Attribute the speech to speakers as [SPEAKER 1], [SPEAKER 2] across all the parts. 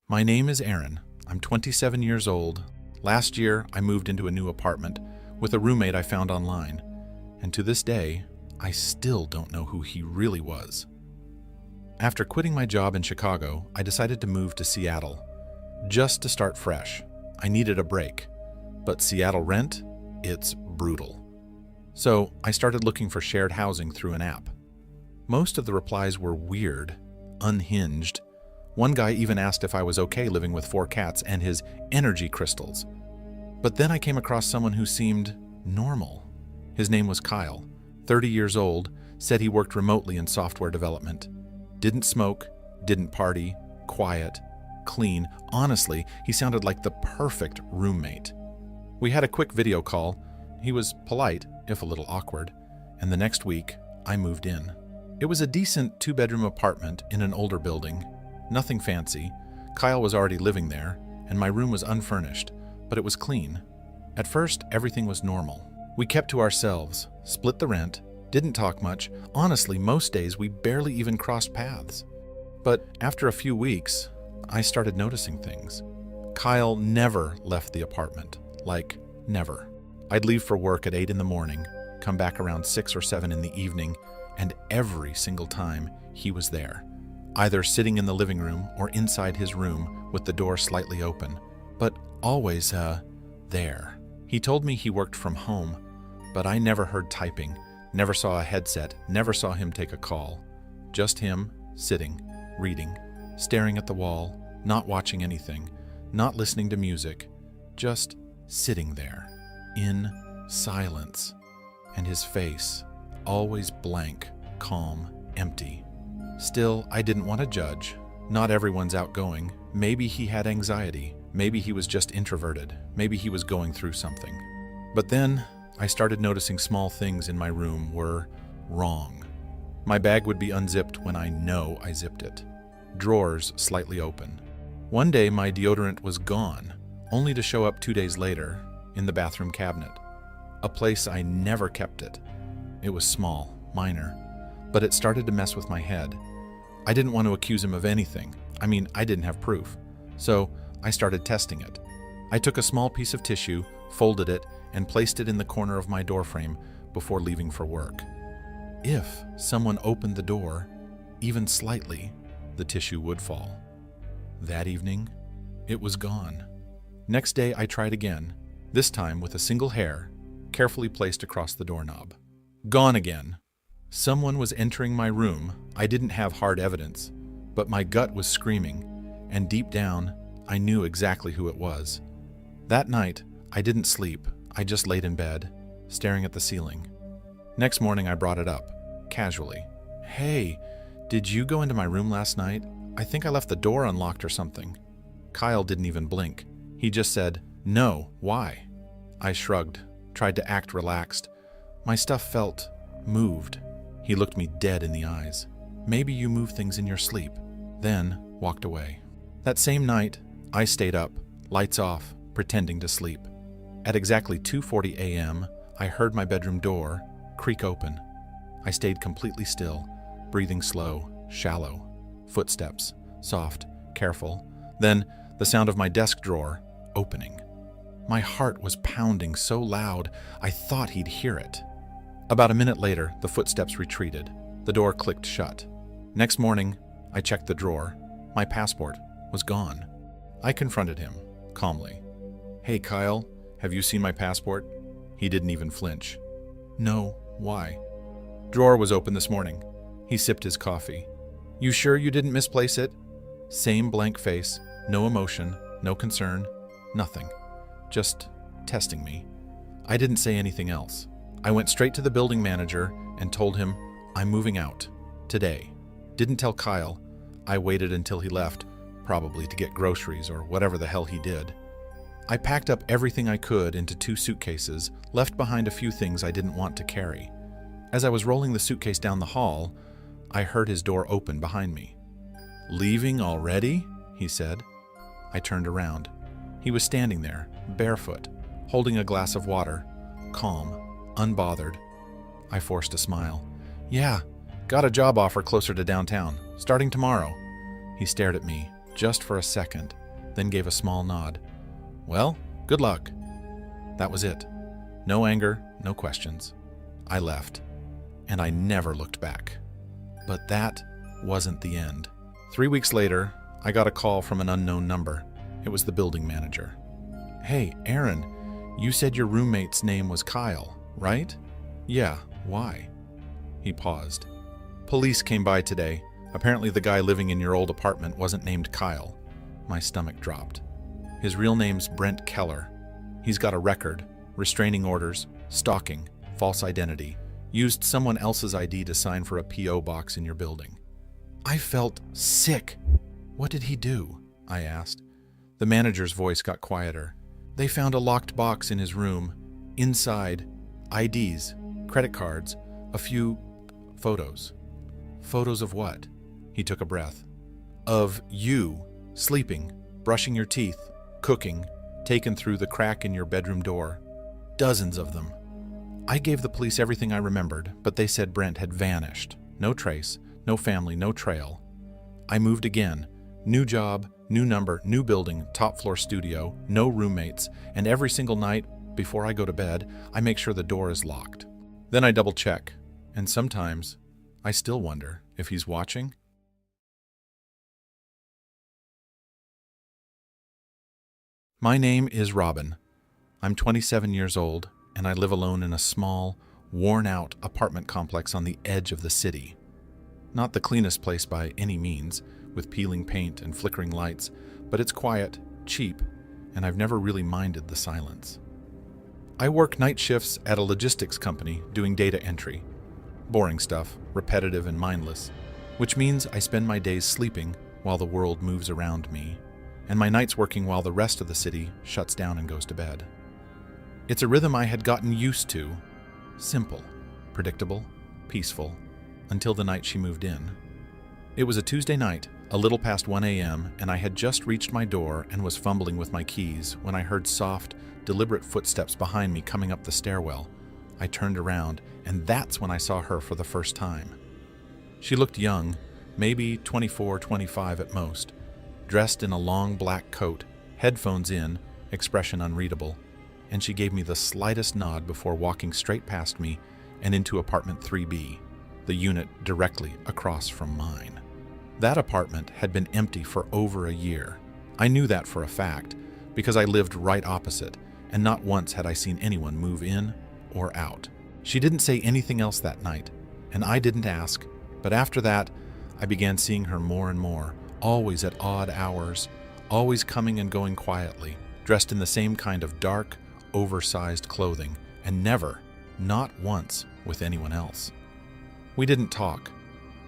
[SPEAKER 1] My name is Aaron. I'm 27 years old. Last year, I moved into a new apartment with a roommate I found online, and to this day, I still don't know who he really was. After quitting my job in Chicago, I decided to move to Seattle, just to start fresh. I needed a break, but Seattle rent, it's brutal. So I started looking for shared housing through an app. Most of the replies were weird, unhinged. One guy even asked if I was okay living with 4 cats and his energy crystals. But then I came across someone who seemed normal. His name was Kyle, 30 years old, said he worked remotely in software development. Didn't smoke, didn't party, quiet, clean. Honestly, he sounded like the perfect roommate. We had a quick video call. He was polite, if a little awkward, and the next week, I moved in. It was a decent 2-bedroom apartment in an older building. Nothing fancy. Kyle was already living there, and my room was unfurnished, but it was clean. At first, everything was normal. We kept to ourselves, split the rent, didn't talk much. Honestly, most days we barely even crossed paths. But after a few weeks, I started noticing things. Kyle never left the apartment. Like, never. I'd leave for work at 8 in the morning, come back around 6 or 7 in the evening, and every single time he was there. Either sitting in the living room or inside his room with the door slightly open, but always, there. He told me he worked from home, but I never heard typing, never saw a headset, never saw him take a call. Just him, sitting, reading, staring at the wall, not watching anything, not listening to music, just sitting there, in silence. And his face, always blank, calm, empty. Still, I didn't want to judge. Not everyone's outgoing. Maybe he had anxiety. Maybe he was just introverted. Maybe he was going through something. But then, I started noticing small things in my room were wrong. My bag would be unzipped when I know I zipped it. Drawers slightly open. One day, my deodorant was gone, only to show up 2 days later in the bathroom cabinet. A place I never kept it. It was small, minor, but it started to mess with my head. I didn't want to accuse him of anything. I didn't have proof. So I started testing it. I took a small piece of tissue, folded it, and placed it in the corner of my doorframe before leaving for work. If someone opened the door, even slightly, the tissue would fall. That evening, it was gone. Next day, I tried again, this time with a single hair, carefully placed across the doorknob. Gone again. Someone was entering my room. I didn't have hard evidence, but my gut was screaming, and deep down, I knew exactly who it was. That night, I didn't sleep. I just laid in bed, staring at the ceiling. Next morning, I brought it up, casually. Hey, did you go into my room last night? I think I left the door unlocked or something. Kyle didn't even blink. He just said, no, why? I shrugged, tried to act relaxed. My stuff felt moved. He looked me dead in the eyes. Maybe you move things in your sleep. Then walked away. That same night, I stayed up, lights off, pretending to sleep. At exactly 2:40 a.m., I heard my bedroom door creak open. I stayed completely still, breathing slow, shallow. Footsteps, soft, careful. Then the sound of my desk drawer opening. My heart was pounding so loud, I thought he'd hear it. About a minute later, the footsteps retreated. The door clicked shut. Next morning, I checked the drawer. My passport was gone. I confronted him, calmly. Hey, Kyle, have you seen my passport? He didn't even flinch. No, why? Drawer was open this morning. He sipped his coffee. You sure you didn't misplace it? Same blank face, no emotion, no concern, nothing. Just testing me. I didn't say anything else. I went straight to the building manager and told him, I'm moving out, today. Didn't tell Kyle. I waited until he left, probably to get groceries or whatever the hell he did. I packed up everything I could into 2 suitcases, left behind a few things I didn't want to carry. As I was rolling the suitcase down the hall, I heard his door open behind me. Leaving already? He said. I turned around. He was standing there, barefoot, holding a glass of water, calm, unbothered. I forced a smile. Yeah, got a job offer closer to downtown, starting tomorrow. He stared at me, just for a second, then gave a small nod. Well, good luck. That was it. No anger, no questions. I left, and I never looked back. But that wasn't the end. 3 weeks later, I got a call from an unknown number. It was the building manager. Hey, Aaron, you said your roommate's name was Kyle, right? Yeah, why? He paused. Police came by today. Apparently the guy living in your old apartment wasn't named Kyle. My stomach dropped. His real name's Brent Keller. He's got a record, restraining orders, stalking, false identity, used someone else's ID to sign for a P.O. box in your building. I felt sick. What did he do? I asked. The manager's voice got quieter. They found a locked box in his room. Inside, IDs, credit cards, a few photos. Photos of what? He took a breath. Of you, sleeping, brushing your teeth, cooking, taken through the crack in your bedroom door. Dozens of them. I gave the police everything I remembered, but they said Brent had vanished. No trace, no family, no trail. I moved again. New job, new number, new building, top floor studio, no roommates, and every single night, before I go to bed, I make sure the door is locked. Then I double check, and sometimes I still wonder if he's watching. My name is Robin. I'm 27 years old, and I live alone in a small, worn-out apartment complex on the edge of the city. Not the cleanest place by any means, with peeling paint and flickering lights, but it's quiet, cheap, and I've never really minded the silence. I work night shifts at a logistics company doing data entry. Boring stuff, repetitive and mindless, which means I spend my days sleeping while the world moves around me, and my nights working while the rest of the city shuts down and goes to bed. It's a rhythm I had gotten used to. Simple, predictable, peaceful, until the night she moved in. It was a Tuesday night, a little past 1 a.m., and I had just reached my door and was fumbling with my keys when I heard soft, deliberate footsteps behind me coming up the stairwell. I turned around, and that's when I saw her for the first time. She looked young, maybe 24, 25 at most, dressed in a long black coat, headphones in, expression unreadable, and she gave me the slightest nod before walking straight past me and into apartment 3B, the unit directly across from mine. That apartment had been empty for over a year. I knew that for a fact, because I lived right opposite, and not once had I seen anyone move in or out. She didn't say anything else that night, and I didn't ask, but after that, I began seeing her more and more, always at odd hours, always coming and going quietly, dressed in the same kind of dark, oversized clothing, and never, not once, with anyone else. We didn't talk.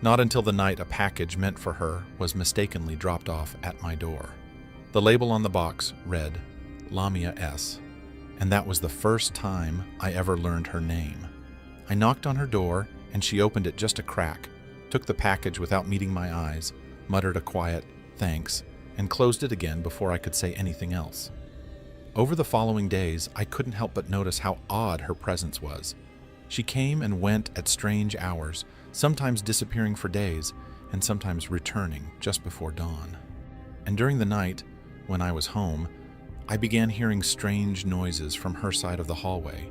[SPEAKER 1] Not until the night a package meant for her was mistakenly dropped off at my door. The label on the box read, Lamia S., and that was the first time I ever learned her name. I knocked on her door, and she opened it just a crack, took the package without meeting my eyes, muttered a quiet, thanks, and closed it again before I could say anything else. Over the following days, I couldn't help but notice how odd her presence was. She came and went at strange hours, sometimes disappearing for days, and sometimes returning just before dawn. And during the night, when I was home, I began hearing strange noises from her side of the hallway.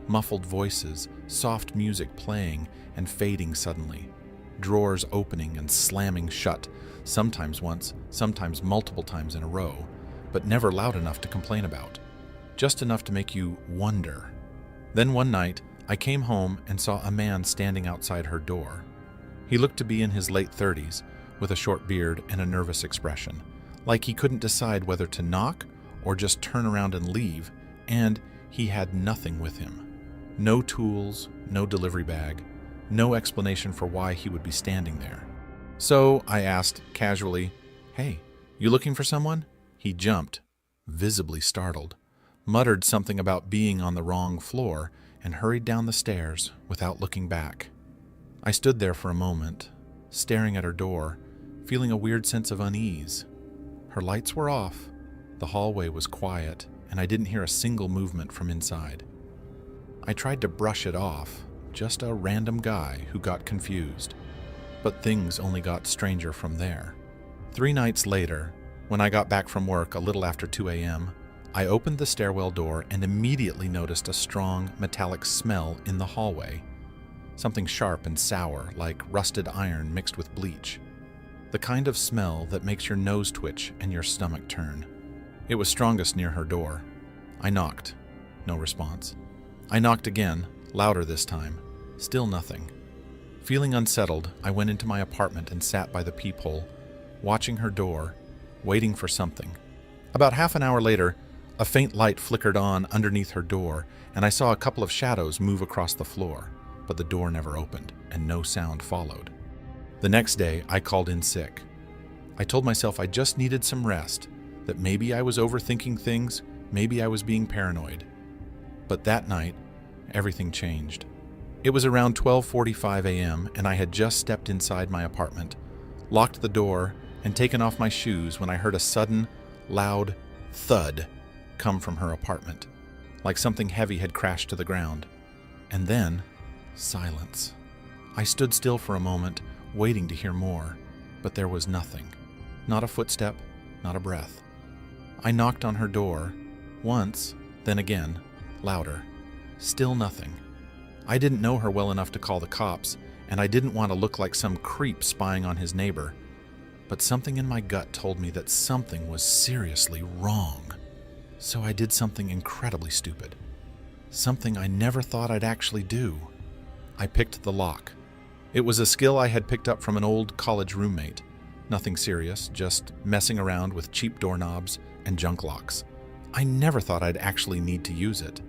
[SPEAKER 1] Muffled voices, soft music playing and fading suddenly, drawers opening and slamming shut, sometimes once, sometimes multiple times in a row, but never loud enough to complain about, just enough to make you wonder. Then one night, I came home and saw a man standing outside her door. He looked to be in his late 30s, with a short beard and a nervous expression, like he couldn't decide whether to knock or just turn around and leave, and he had nothing with him. No tools, no delivery bag, no explanation for why he would be standing there. So I asked casually, "Hey, you looking for someone?" He jumped, visibly startled, muttered something about being on the wrong floor, and hurried down the stairs without looking back. I stood there for a moment, staring at her door, feeling a weird sense of unease. Her lights were off, the hallway was quiet, and I didn't hear a single movement from inside. I tried to brush it off, just a random guy who got confused. But things only got stranger from there. 3 nights later, when I got back from work a little after 2 a.m., I opened the stairwell door and immediately noticed a strong, metallic smell in the hallway. Something sharp and sour, like rusted iron mixed with bleach. The kind of smell that makes your nose twitch and your stomach turn. It was strongest near her door. I knocked. No response. I knocked again, louder this time. Still nothing. Feeling unsettled, I went into my apartment and sat by the peephole, watching her door, waiting for something. About half an hour later, a faint light flickered on underneath her door, and I saw a couple of shadows move across the floor, but the door never opened, and no sound followed. The next day, I called in sick. I told myself I just needed some rest, that maybe I was overthinking things, maybe I was being paranoid. But that night, everything changed. It was around 12:45 a.m., and I had just stepped inside my apartment, locked the door, and taken off my shoes when I heard a sudden, loud thud come from her apartment, like something heavy had crashed to the ground. And then, silence. I stood still for a moment, waiting to hear more, but there was nothing. Not a footstep, not a breath. I knocked on her door, once, then again, louder. Still nothing. I didn't know her well enough to call the cops, and I didn't want to look like some creep spying on his neighbor. But something in my gut told me that something was seriously wrong. So I did something incredibly stupid. Something I never thought I'd actually do. I picked the lock. It was a skill I had picked up from an old college roommate. Nothing serious, just messing around with cheap doorknobs and junk locks. I never thought I'd actually need to use it.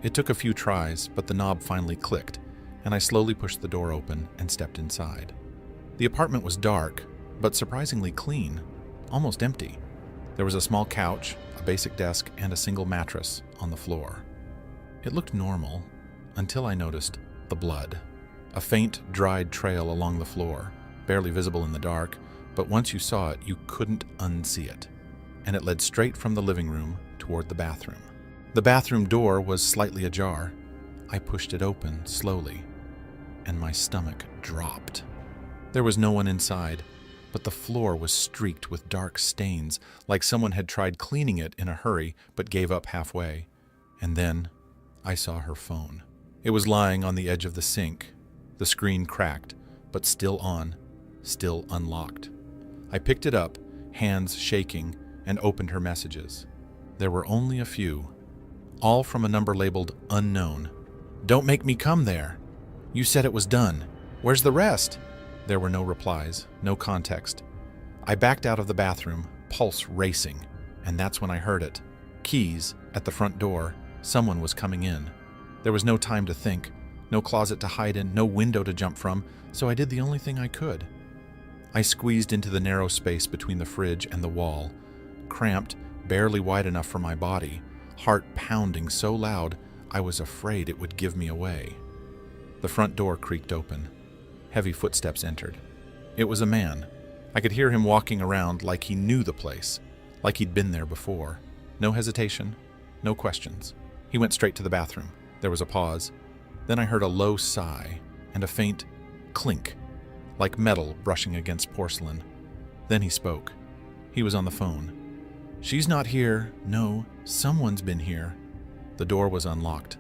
[SPEAKER 1] It took a few tries, but the knob finally clicked, and I slowly pushed the door open and stepped inside. The apartment was dark, but surprisingly clean, almost empty. There was a small couch, a basic desk, and a single mattress on the floor. It looked normal, until I noticed the blood. A faint, dried trail along the floor, barely visible in the dark, but once you saw it, you couldn't unsee it. And it led straight from the living room toward the bathroom. The bathroom door was slightly ajar. I pushed it open slowly, and my stomach dropped. There was no one inside, but the floor was streaked with dark stains, like someone had tried cleaning it in a hurry but gave up halfway. And then I saw her phone. It was lying on the edge of the sink, the screen cracked, but still on, still unlocked. I picked it up, hands shaking, and opened her messages. There were only a few, all from a number labeled unknown. "Don't make me come there. You said it was done. Where's the rest?" There were no replies, no context. I backed out of the bathroom, pulse racing, and that's when I heard it. Keys at the front door. Someone was coming in. There was no time to think, no closet to hide in, no window to jump from, so I did the only thing I could. I squeezed into the narrow space between the fridge and the wall, cramped, barely wide enough for my body, heart pounding so loud I was afraid it would give me away. The front door creaked open. Heavy footsteps entered. It was a man. I could hear him walking around like he knew the place, like he'd been there before. No hesitation, no questions. He went straight to the bathroom. There was a pause. Then I heard a low sigh and a faint clink, like metal brushing against porcelain. Then he spoke. He was on the phone. "She's not here. No, someone's been here." The door was unlocked.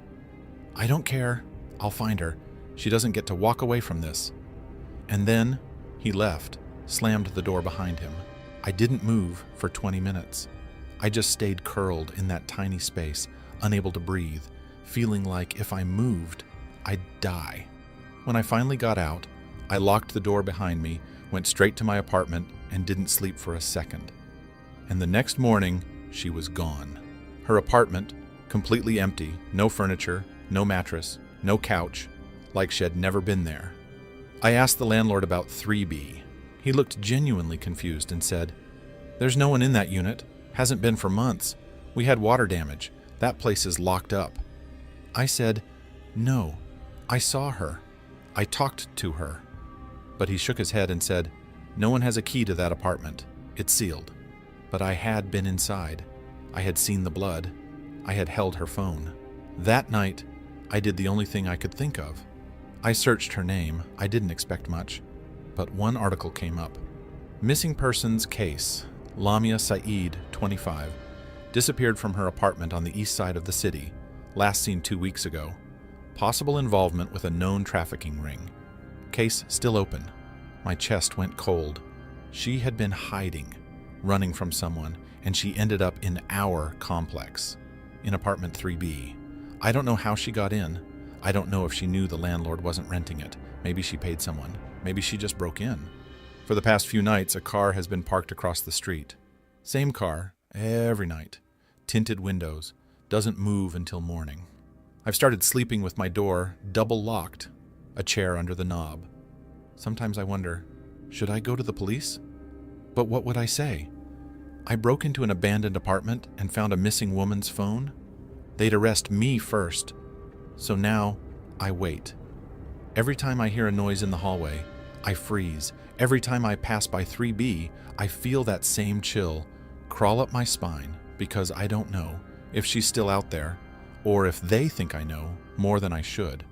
[SPEAKER 1] "I don't care. I'll find her. She doesn't get to walk away from this." And then he left, slammed the door behind him. I didn't move for 20 minutes. I just stayed curled in that tiny space, unable to breathe, feeling like if I moved, I'd die. When I finally got out, I locked the door behind me, went straight to my apartment, and didn't sleep for a second. And the next morning, she was gone. Her apartment, completely empty, no furniture, no mattress, no couch, like she had never been there. I asked the landlord about 3B. He looked genuinely confused and said, "There's no one in that unit. Hasn't been for months. We had water damage. That place is locked up." I said, "No, I saw her. I talked to her." But he shook his head and said, "No one has a key to that apartment. It's sealed." But I had been inside. I had seen the blood. I had held her phone. That night, I did the only thing I could think of. I searched her name. I didn't expect much. But one article came up. Missing persons case. Lamia Saeed, 25, disappeared from her apartment on the east side of the city, last seen 2 weeks ago. Possible involvement with a known trafficking ring. Case still open. My chest went cold. She had been hiding, running from someone, and she ended up in our complex, in apartment 3B. I don't know how she got in. I don't know if she knew the landlord wasn't renting it. Maybe she paid someone. Maybe she just broke in. For the past few nights, a car has been parked across the street. Same car, every night. Tinted windows. Doesn't move until morning. I've started sleeping with my door double locked, a chair under the knob. Sometimes I wonder, should I go to the police? But what would I say? I broke into an abandoned apartment and found a missing woman's phone. They'd arrest me first. So now, I wait. Every time I hear a noise in the hallway, I freeze. Every time I pass by 3B, I feel that same chill crawl up my spine because I don't know if she's still out there or if they think I know more than I should.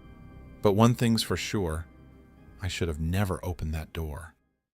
[SPEAKER 1] But one thing's for sure, I should have never opened that door.